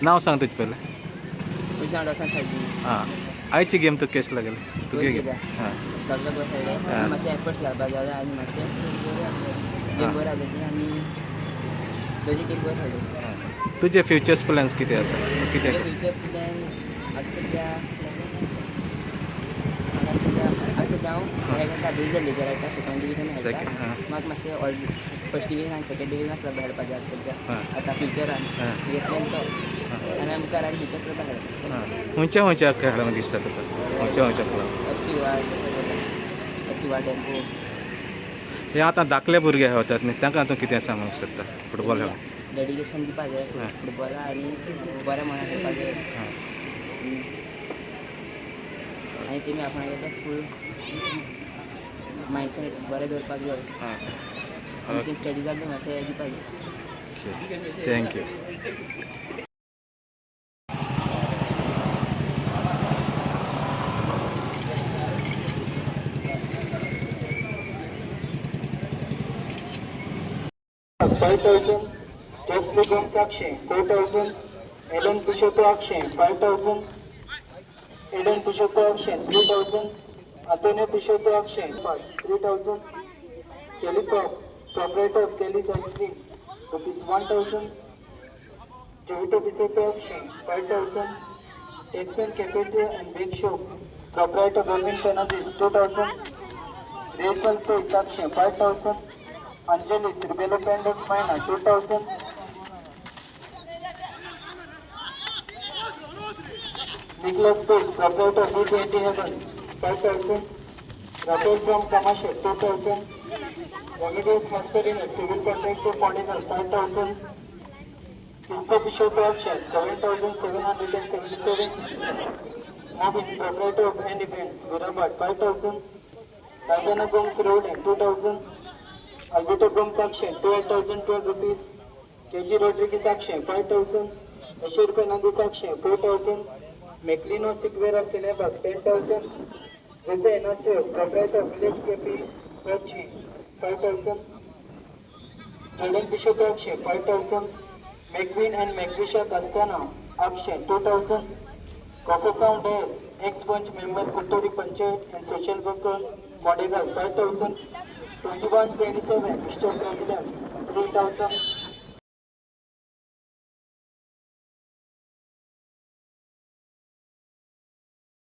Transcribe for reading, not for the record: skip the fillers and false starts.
नाव सांग तुझे पहिले. म्हजें नांव रोशन साळजी. हां. आयची गेम तुका कशी लागली? तुगे गेम. हां. सगळं बसयलें हां. मातशें एफर्ट्स घालपाक जाय आनी मातशें गेम बरो जाली आनी दोनी टीम बरो खेळ्ळी. तुझे फ्युचर्स प्लॅन्स कितें आसा? कितें? फ्युचर प्लॅन आतां सद्या हांव खेळटा डिविजन लीगर खेळटा सेकंड डिविजन खेळटा. म्हाका मातशें फर्स्ट डिविजन आनी सेकंड डिविजन क्लब खेळपाक जाय सद्या आतां फ्युचरान घेतलें तो आनी मुखार आनी फ्युचर क्लबाक खेळटा. खंयच्या खेळांक दिसता तुका? खंयच्या क्लब? FC वार्ड टेम्पो. हे आतां धाकले भुरगे खेळटात न्ही तांकां तूं कितें सांगूंक सोदता फुटबॉल खेळ? डेडिकेशन दिवपाक जाय फुटबॉला आनी बऱ्या मनान खेळपाक जाय आनी तेमी आपणागे फूल मायंडसेट बरें दवरपाक जाय आनी तेमी स्टडीजाक बी मातशें दिवपाक जाय. Thank you. $5,000. Jeffrey Gomes Akshay, $4,000. Ellen Pishoto Akshay, $5,000. Eden Pishoto Akshay, $3,000. Antonio Pishoto Akshay, $3,000. Kelly proprietor Kelly's Ice Cream, ₹1,000. Jovito Pishoto Akshay, $5,000. Texan Cafeteria and Bake Shop, proprietor Melvin Fernandez, $2,000. Rachel Price Akshay, $5,000. Anjali Sirvelo Pendants Minor, $2,000. Nicholas Price, proprietor B20 Heaven, $5,000. Rafael from Kamashe, $2,000. Remedios Mascarenas, civil contractor Pondigal, $5,000. Kisto Bishop Action, $7,777. Mobin, proprietor of Hand Events, Virabat, $5,000. Rajana Gomes Road, $2,000. Alberto Gomes Action, ₹12,012. KG Rodriguez Action, $5,000. Ashir Fernandez Action, $4,000. Meclino Sigvera Cinebag, $10,000. Jose Inacio, proprietor Village KP, Kochi, $5,000. Jordan Bishop Action, $5,000. McQueen and McVisha Castana Action, $2,000. Casa Sound Days, ex-bunch member Puttori Panchayat and social worker Modigal, $5,000. 2127, Mr. President, $3,000.